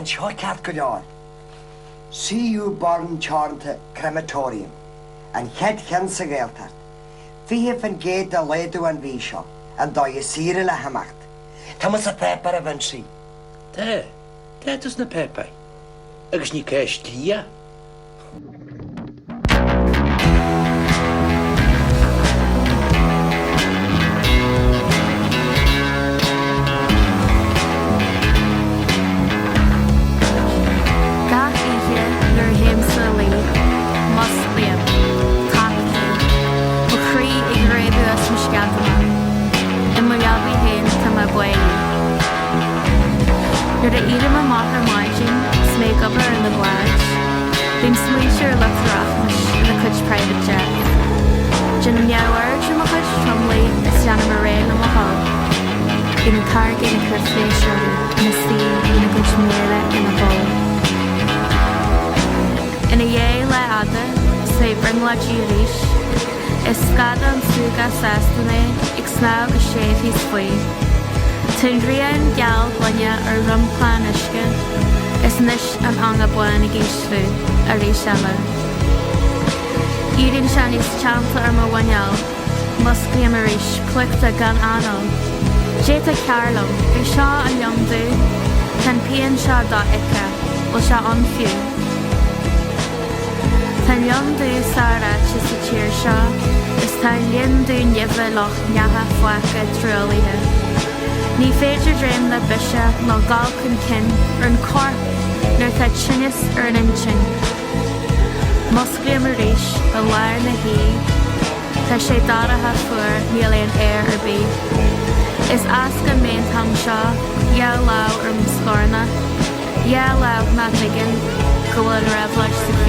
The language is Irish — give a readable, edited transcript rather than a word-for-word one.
Tan seo ceart go leor. CU born charnta crematorium an head Donegal Gaeltacht. Fihif an géad a leidú an bhí seo an dá i síre le hamacht. Thomas a pepper a bhain Tá tus na pepa. Agus ní céis tia. You're the eater my mocker margin, smake up her in the blanche. Beam sweeter looks roughish in the coach private jet. Jim Yoward, Jim Hush Trumley, is Jana Moraine on the hall. In a target in a curfation, in a sea, in a coach mele in a bowl. In a yay la ada, say bring la Girish. Is Scadán suga sastane, ixnaw a shave his way. Tundrian gal blanya rum planishke is nish an anga buan gisfu a rishalla. Udin shanis chanta arma wanyal, muskli amarish, plicta gan ano. Jeta Carlo, Isha and young du, tan pian sha da ika, will sha on few. Tan young du Sarah chis a cheer sha, is tan yin du niva loch nyaha fwaka truliha. Ní féidir dream na bisha nó gal cyn cyn ar an corp nuair tá tsinnis ar an inchin. Muscli am a ríis a lair na hí, tá sé daratha fuair níl éon air ar bí. Is asca main tam seo, ia lau ar mscorna, ia lau na digan, go bhfuil an raibh leis sa